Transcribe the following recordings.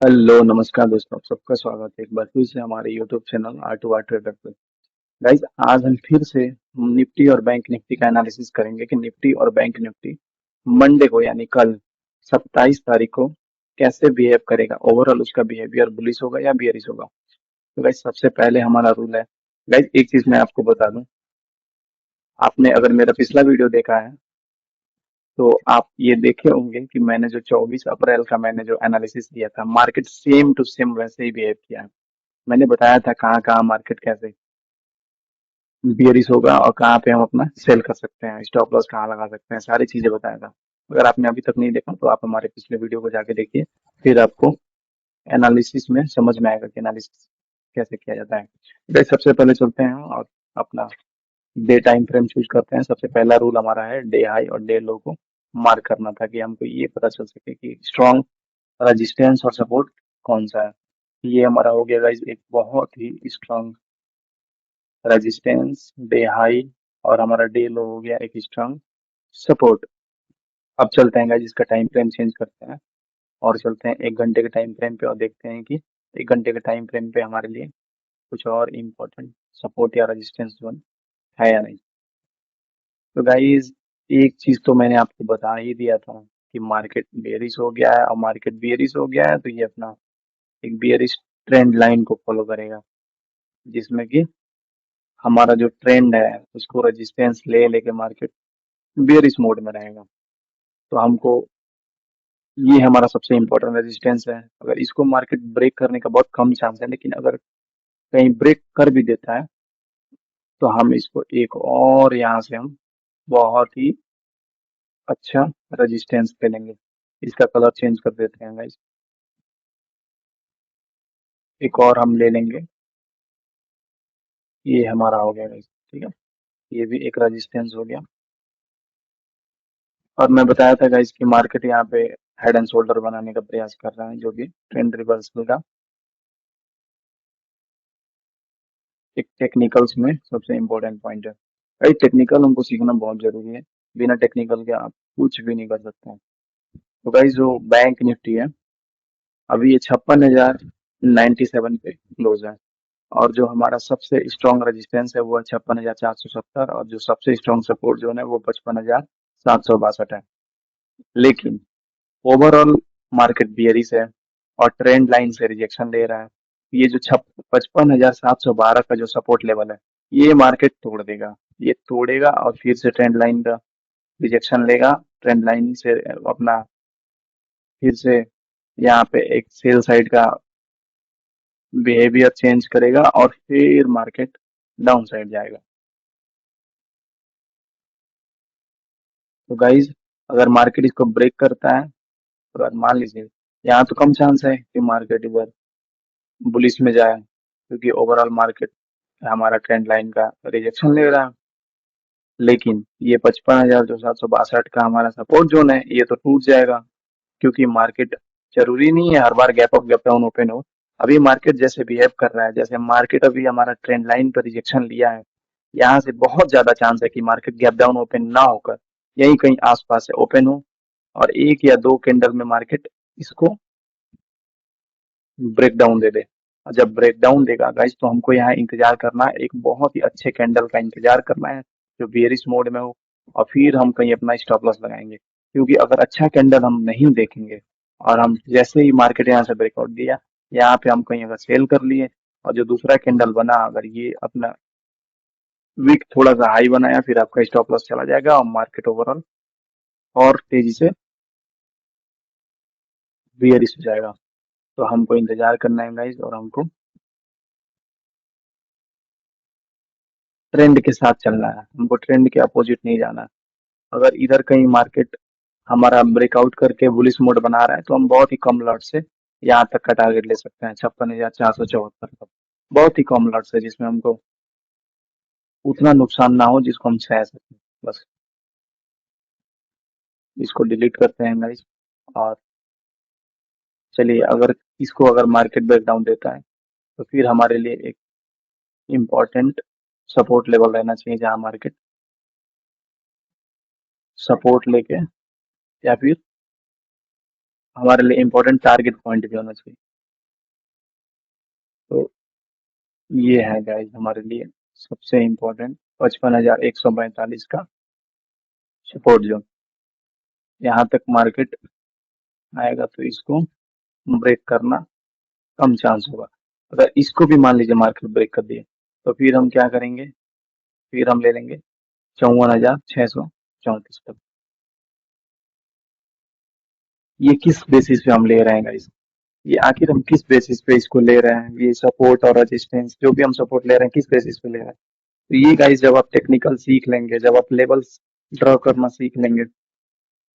Hello नमस्कार दोस्तों, आप सबका स्वागत है एक बार फिर से हमारे YouTube channel R to R trader पे। गाइज, आज हम फिर से निफ्टी और बैंक निफ्टी का एनालिसिस करेंगे कि निफ्टी और बैंक निफ्टी मंडे को यानी कल 27 तारीख को कैसे बिहेव करेगा। ओवरऑल उसका बिहेवियर बुलिश होगा या बियरिश होगा। तो गाइज, सबसे पहले हमारा रूल है। गाइज, एक चीज मैं आपको बता दूं, आपने अगर मेरा पिछला वीडियो देखा है तो आप ये देखे होंगे कि मैंने जो 24 अप्रैल का मैंने जो एनालिसिस दिया था, मार्केट सेम टू सेम वैसे ही बिहेव किया है। मैंने बताया था कहाँ कहाँ मार्केट कैसे बियरिश होगा और कहाँ पे हम अपना सेल कर सकते हैं, स्टॉप लॉस कहाँ लगा सकते हैं, सारी चीजें बताया था। अगर आपने अभी तक नहीं देखा तो आप हमारे पिछले वीडियो को जाके देखिए, फिर आपको एनालिसिस में समझ में आएगा कि एनालिसिस कैसे किया जाता है। तो सबसे पहले चलते हैं और अपना डे टाइम फ्रेम चूज करते हैं। सबसे पहला रूल हमारा है डे हाई और डे लो को मार्क करना था कि हमको ये पता चल सके कि स्ट्रॉन्ग रेजिस्टेंस और सपोर्ट कौन सा है। ये हमारा हो गया गाइस एक बहुत ही स्ट्रॉन्ग रेजिस्टेंस डे हाई, और हमारा डे लो हो गया एक स्ट्रॉन्ग सपोर्ट। अब चलते हैं गाइस, इसका टाइम फ्रेम चेंज करते हैं और चलते हैं 1 घंटे के टाइम फ्रेम पे और देखते हैं कि 1 घंटे के टाइम फ्रेम पे हमारे लिए कुछ और इम्पोर्टेंट सपोर्ट या रेजिस्टेंस जोन है या नहीं। तो गाइस, एक चीज तो मैंने आपको बता ही दिया था कि मार्केट बेयरिश हो गया है, और मार्केट बेयरिश हो गया है तो ये अपना एक बेयरिश ट्रेंड लाइन को फॉलो करेगा, जिसमें कि हमारा जो ट्रेंड है उसको रेजिस्टेंस ले लेके मार्केट बेयरिश मोड में रहेगा। तो हमको ये हमारा सबसे इम्पोर्टेंट रेजिस्टेंस है। अगर इसको मार्केट ब्रेक करने का बहुत कम चांस है, लेकिन अगर कहीं ब्रेक कर भी देता है तो हम इसको एक और यहाँ से हम बहुत ही अच्छा रेजिस्टेंस पे लेंगे। इसका कलर चेंज कर देते हैं गाइस, एक और हम ले लेंगे। ये हमारा हो गया गाइस, ठीक है। ये भी एक रेजिस्टेंस हो गया। और मैं बताया था गाइस कि मार्केट यहाँ पे हेड एंड शोल्डर बनाने का प्रयास कर रहा है, जो कि ट्रेंड रिवर्सल का एक टेक्निकल्स में सबसे इम्पोर्टेंट पॉइंट है। भाई, टेक्निकल हमको सीखना बहुत जरूरी है। बिना टेक्निकल के आप कुछ भी नहीं कर सकते हैं। तो गाइस, जो बैंक निफ्टी है अभी ये 56,097 पे क्लोज है। और जो हमारा सबसे स्ट्रॉन्ग रेजिस्टेंस है वो है 56,470, और जो सबसे स्ट्रॉन्ग सपोर्ट जोन है वो 55,762 है। लेकिन ओवरऑल मार्केट बियरिश है और ट्रेंड लाइन से रिजेक्शन ले रहा है। ये जो 55,712 का जो सपोर्ट लेवल है, ये मार्केट तोड़ देगा। ये तोड़ेगा और फिर से ट्रेंड लाइन का रिजेक्शन लेगा। ट्रेंड लाइन से अपना फिर से यहाँ पे एक सेल साइड का बिहेवियर चेंज करेगा और फिर मार्केट डाउन साइड जाएगा। तो गाइज, अगर मार्केट इसको ब्रेक करता है तो अगर मान लीजिए, यहाँ तो कम चांस है कि मार्केट इधर बुलिश में जाए, क्योंकि ओवरऑल मार्केट हमारा ट्रेंड लाइन का रिजेक्शन ले रहा है। लेकिन ये 55,762 का हमारा सपोर्ट जोन है, ये तो टूट जाएगा, क्योंकि मार्केट जरूरी नहीं है हर बार gap up gap down open हो। अभी मार्केट जैसे बिहेव कर रहा है, जैसे मार्केट अभी हमारा ट्रेंड लाइन पर रिजेक्शन लिया है, यहाँ से बहुत ज्यादा चांस है कि मार्केट गैप डाउन ओपन ना होकर यही कहीं आसपास से ओपन हो, और एक या दो कैंडल में मार्केट इसको ब्रेक डाउन दे दे। और जब ब्रेक डाउन देगा गाइस, तो हमको यहाँ इंतजार करना है, एक बहुत ही अच्छे कैंडल का इंतजार करना है जो बेयरिश मोड में हो, और फिर हम कहीं अपना स्टॉप लॉस लगाएंगे। क्योंकि अगर अच्छा कैंडल हम नहीं देखेंगे और हम जैसे ही मार्केट यहाँ से ब्रेकआउट दिया, यहाँ पे हम कहीं अगर सेल कर लिए और जो दूसरा कैंडल बना अगर ये अपना वीक थोड़ा सा हाई बनाया, फिर आपका स्टॉप लॉस चला जाएगा और मार्केट ओवरऑल और तेजी से बेयरिश हो जाएगा। तो हमको इंतजार करना है गाइस, और हमको ट्रेंड के साथ चलना है, हमको ट्रेंड के अपोजिट नहीं जाना है। अगर इधर कहीं मार्केट हमारा ब्रेकआउट करके बुलिश मोड बना रहा है तो हम बहुत ही कम लॉट से यहाँ तक का टारगेट ले सकते हैं, 56,474 का। बहुत ही कम लॉट से, जिसमें हमको उतना नुकसान ना हो जिसको हम सह सकें। बस इसको डिलीट करते हैं गाइस। और चलिए, अगर इसको अगर मार्केट ब्रेकडाउन देता है तो फिर हमारे लिए एक इम्पोर्टेंट सपोर्ट लेवल रहना चाहिए, जहाँ मार्केट सपोर्ट लेके या फिर हमारे लिए इम्पोर्टेंट टारगेट पॉइंट भी होना चाहिए। ये है गाइस हमारे लिए सबसे इम्पोर्टेंट 55,145 का सपोर्ट जोन। यहाँ तक मार्केट आएगा तो इसको ब्रेक करना कम चांस होगा। अगर इसको भी मान लीजिए मार्केट ब्रेक कर दिए तो फिर हम क्या करेंगे, फिर हम ले लेंगे 54,634 तक। ये किस बेसिस पे हम ले रहे हैं गाइस, ये आखिर हम किस बेसिस पे इसको ले रहे हैं, ये सपोर्ट और रेजिस्टेंस जो भी हम सपोर्ट ले रहे हैं किस बेसिस पे ले रहे हैं। तो ये गाइस जब आप टेक्निकल सीख लेंगे, जब आप लेवल्स ड्रॉ करना सीख लेंगे,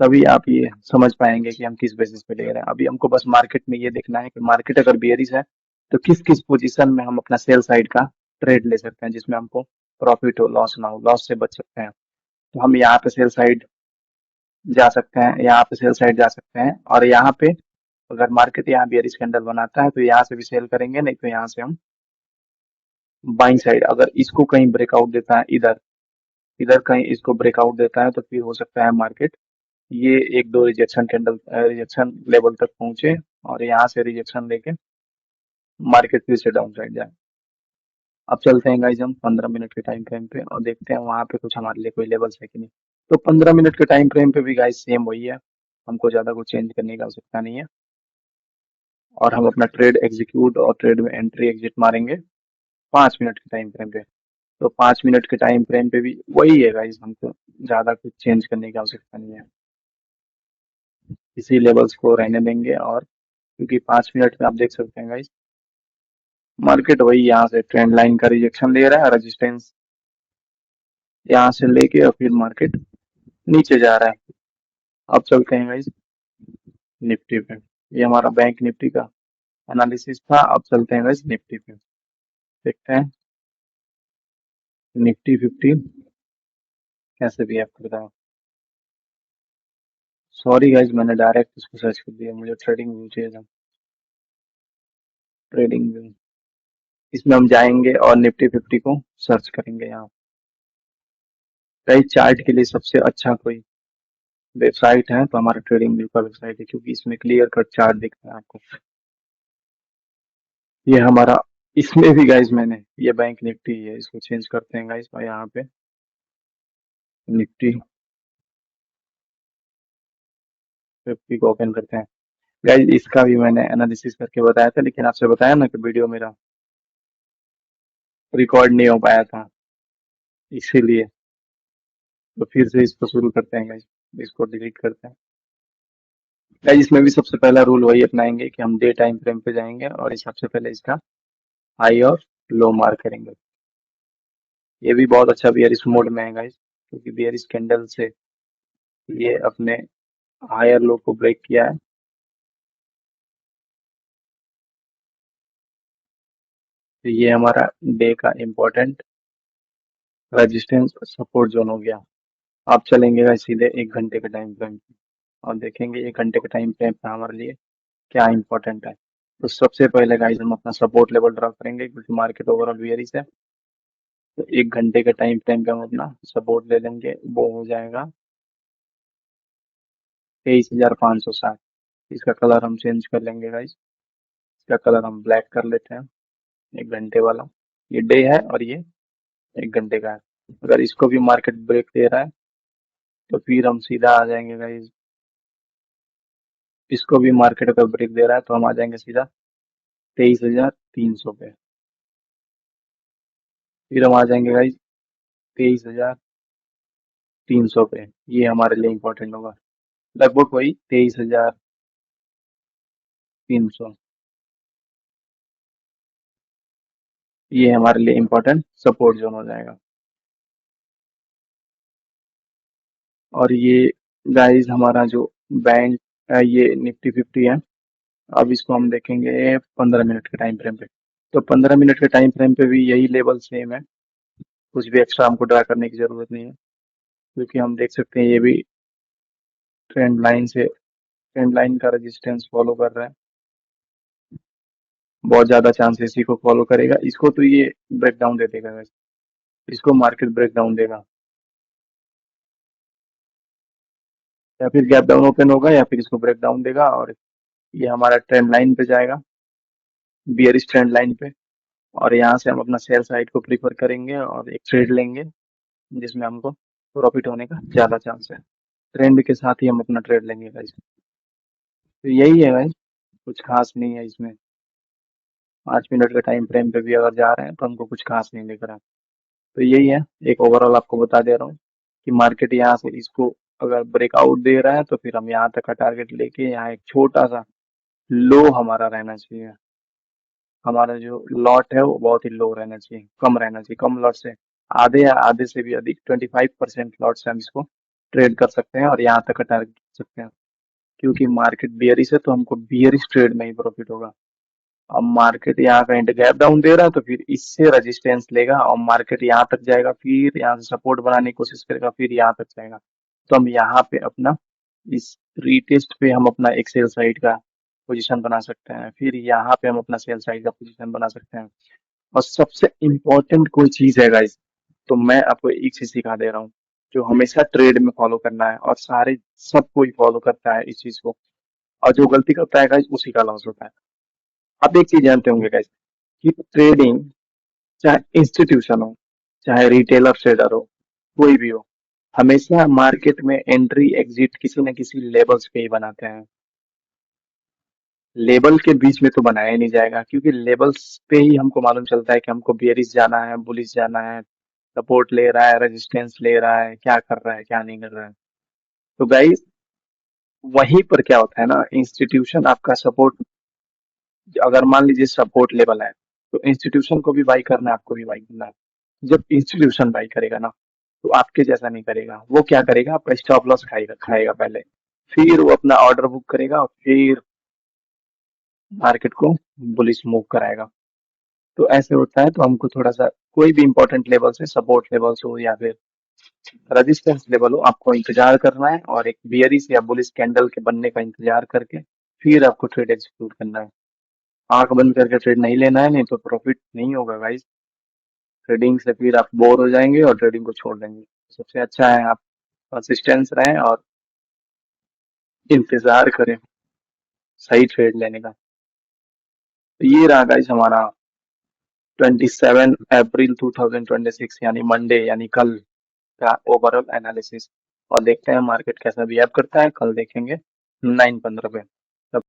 तभी आप ये समझ पाएंगे कि हम किस बेसिस पे ले रहे हैं। अभी हमको बस मार्केट में ये देखना है कि मार्केट अगर बेयरिश है तो किस किस पोजीशन में हम अपना सेल साइड का ट्रेड ले सकते हैं जिसमें हमको प्रॉफिट हो, लॉस ना हो, लॉस से बच सकते हैं। तो हम यहाँ पे सेल साइड जा सकते हैं, यहाँ पे सेल साइड जा सकते हैं, और यहाँ पे अगर मार्केट यहाँ बियरिश कैंडल बनाता है तो यहाँ से भी सेल करेंगे, नहीं तो यहाँ से हम बाइंग साइड। अगर इसको कहीं ब्रेकआउट देता है, इधर इधर कहीं इसको ब्रेकआउट देता है तो फिर हो सकता है मार्केट ये एक दो रिजेक्शन कैंडल, रिजेक्शन लेवल तक पहुंचे और यहाँ से रिजेक्शन लेके मार्केट फिर से डाउन साइड जाए। अब चलते हैं गाइस हम 15 मिनट के टाइम फ्रेम पे और देखते हैं वहां पे कुछ हमारे लिए कोई लेवल्स है कि नहीं। तो 15 मिनट के टाइम फ्रेम पे भी गाइस सेम वही है, हमको ज्यादा कुछ चेंज करने की आवश्यकता नहीं है। और हम अपना ट्रेड एग्जीक्यूट और ट्रेड में एंट्री एग्जिट मारेंगे 5 मिनट के टाइम फ्रेम पे। तो 5 मिनट के टाइम फ्रेम पे भी वही है गाइस, हमको ज्यादा कुछ चेंज करने की आवश्यकता नहीं है, इसी लेवल्स को रहने देंगे। और क्योंकि 5 मिनट में आप देख सकते हैं गाइस मार्केट वही यहाँ से ट्रेंड लाइन का रिजेक्शन ले रहा है, रेजिस्टेंस यहाँ से लेके और फिर मार्केट नीचे जा रहा है। अब चलते हैं गाइस निफ्टी पे। ये हमारा बैंक निफ्टी का एनालिसिस था। अब चलते हैं गाइस निफ्टी पे, देखते हैं निफ्टी 50 कैसे बिहेव करता है। सॉरी गाइस मैंने डायरेक्ट इसको सर्च कर दिया, मुझे ट्रेडिंग व्यू चाहिए था। ट्रेडिंग व्यू, इसमें हम जाएंगे और निफ्टी 50 को सर्च करेंगे। यहाँ कई चार्ट के लिए सबसे अच्छा कोई वेबसाइट है तो हमारा ट्रेडिंग व्यू का वेबसाइट है, क्योंकि इसमें क्लियर कट चार्ट दिखता है आपको। ये हमारा, इसमें भी गाइस मैंने ये बैंक निफ्टी है, इसको चेंज करते हैं गाइस और यहाँ पे निफ्टी 50 को ओपन करते हैं। गाइस इसका भी मैंने एनालिसिस करके बताया था, लेकिन आपसे बताया ना कि वीडियो मेरा रिकॉर्ड नहीं हो पाया था, इसीलिए। तो फिर से इसको शुरू करते हैं गाइस, इसको डिलीट करते हैं। गाइस इसमें भी सबसे पहला रूल वही अपनाएंगे कि हम डे टाइम फ्रेम पे जाएंगे और सबसे पहले इसका हाई और लो मार्क करेंगे। ये भी बहुत अच्छा बियरिश मोड में है गाइस, क्योंकि बियरिश कैंडल से ये अपने हायर लो को ब्रेक किया है। तो ये हमारा डे का इम्पोर्टेंट रेजिस्टेंस सपोर्ट जोन हो गया। आप चलेंगे गाइस सीधे 1 घंटे के टाइम फ्रेम पे और देखेंगे 1 घंटे के टाइम फ्रेम पे हमारे लिए क्या इम्पोर्टेंट है। तो सबसे पहले गाइस हम अपना सपोर्ट लेवल ड्रॉ करेंगे, क्योंकि मार्केट ओवरऑल बियरिश है। तो 1 घंटे के टाइम फ्रेम पे हम अपना सपोर्ट ले लेंगे, वो हो जाएगा 23,560। इसका कलर हम चेंज कर लेंगे गाइस, इसका कलर हम ब्लैक कर लेते हैं, 1 घंटे वाला। ये डे है और ये 1 घंटे का है। अगर इसको भी मार्केट ब्रेक दे रहा है तो फिर हम सीधा आ जाएंगे गाइस, इसको भी मार्केट अगर ब्रेक दे रहा है तो हम आ जाएंगे सीधा 23,300 पे। फिर हम आ जाएंगे गाइस 23,300 पे। ये हमारे लिए इम्पोर्टेंट होगा, लगभग वही 23,300। ये हमारे लिए इम्पोर्टेंट सपोर्ट जोन हो जाएगा। और ये गाइस हमारा जो बैंक ये निफ्टी 50 है, अब इसको हम देखेंगे 15 मिनट के टाइम फ्रेम पे। तो 15 मिनट के टाइम फ्रेम पे भी यही लेवल सेम है, कुछ भी एक्स्ट्रा हमको ड्रा करने की जरूरत नहीं है, क्योंकि हम देख सकते हैं ये भी ट्रेंड लाइन का रेजिस्टेंस फॉलो कर रहा है। बहुत ज्यादा चांस इसी को फॉलो करेगा, इसको तो ये ब्रेक डाउन दे देगा guys। इसको मार्केट ब्रेक डाउन देगा, या फिर गैप डाउन ओपन होगा या फिर इसको ब्रेक डाउन देगा और ये हमारा ट्रेंड लाइन पे जाएगा, बियरिश ट्रेंड लाइन पे। और यहाँ से हम अपना सेल साइड को प्रीफर करेंगे और एक ट्रेड लेंगे जिसमें हमको प्रॉफिट होने का ज्यादा चांस है। ट्रेंड के साथ ही हम अपना ट्रेड लेंगे गाइस। तो यही है गाइस, कुछ खास नहीं है इसमें। 5 मिनट के टाइम फ्रेम पे भी अगर जा रहे हैं तो हमको कुछ खास नहीं दिख रहा है। तो यही है, एक ओवरऑल आपको बता दे रहा हूँ कि मार्केट यहाँ से इसको अगर ब्रेकआउट दे रहा है तो फिर हम यहाँ तक का टारगेट लेके यहाँ एक छोटा सा लो हमारा रहना चाहिए। हमारा जो लॉट है वो बहुत ही लो रहना चाहिए, कम रहना चाहिए, कम लॉट से आधे या आधे से भी अधिक 25% लॉट से हम इसको ट्रेड कर सकते हैं और यहाँ तक का टारगेट कर सकते हैं। क्योंकि मार्केट बियरिश है तो हमको बियरिश ट्रेड में ही प्रॉफिट होगा। अब मार्केट यहाँ का इंड गैप डाउन दे रहा है तो फिर इससे रेजिस्टेंस लेगा और मार्केट यहाँ तक जाएगा, फिर यहाँ से सपोर्ट बनाने की कोशिश करेगा, फिर यहाँ तक जाएगा। तो हम यहाँ पे अपना इस रीटेस्ट पे हम अपना एक सेल साइड का पोजीशन बना सकते हैं, फिर यहाँ पे हम अपना सेल साइड का पोजीशन बना सकते हैं। और सबसे इम्पोर्टेंट कोई चीज है गाइस, तो मैं आपको एक चीज सिखा दे रहा हूँ जो हमेशा ट्रेड में फॉलो करना है और सारे सब कोई फॉलो करता है इस चीज को, और जो गलती करता है गाइस उसी का लॉस होता है। आप एक चीज जानते होंगे गाइस कि ट्रेडिंग, चाहे इंस्टीट्यूशन हो चाहे रिटेलर ट्रेडर हो, कोई भी हो, हमेशा मार्केट में एंट्री एग्जिट किसी न किसी लेवल्स पे ही बनाते हैं। लेवल के बीच में तो बनाया ही नहीं जाएगा, क्योंकि लेवल्स पे ही हमको मालूम चलता है कि हमको बियरिश जाना है, बुलिश जाना है, सपोर्ट ले रहा है, रेजिस्टेंस ले रहा है, क्या कर रहा है क्या नहीं कर रहा है। तो गाइस वहीं पर क्या होता है ना, इंस्टीट्यूशन आपका सपोर्ट, अगर मान लीजिए सपोर्ट लेवल है तो इंस्टीट्यूशन को भी बाई करना है, आपको भी बाई करना है। जब इंस्टीट्यूशन बाई करेगा ना तो आपके जैसा नहीं करेगा, वो क्या करेगा, आपका स्टॉप लॉस खाएगा खाएगा पहले, फिर वो अपना ऑर्डर बुक करेगा और फिर मार्केट को बुलिश मूव कराएगा। तो ऐसे होता है, तो हमको थोड़ा सा कोई भी इंपॉर्टेंट लेवल से, सपोर्ट लेवल्स हो या फिर रेजिस्टेंस लेवल हो, आपको इंतजार करना है और एक बियरिश या बुलिश कैंडल के बनने का इंतजार करके फिर आपको ट्रेड एग्जीक्यूट करना है। आंख बंद करके ट्रेड नहीं लेना है, नहीं तो प्रॉफिट नहीं होगा गाइस। ट्रेडिंग से फिर आप बोर हो जाएंगे और ट्रेडिंग को छोड़ देंगे। सबसे अच्छा है आप कंसिस्टेंस रहें और इंतजार करें सही ट्रेड लेने का। तो ये रहा गाइस हमारा 27 अप्रैल 2026 यानी मंडे यानी कल का ओवरऑल एनालिसिस। और देखते हैं मार्केट कैसा बिहेव करता है, कल देखेंगे 9:15 पे।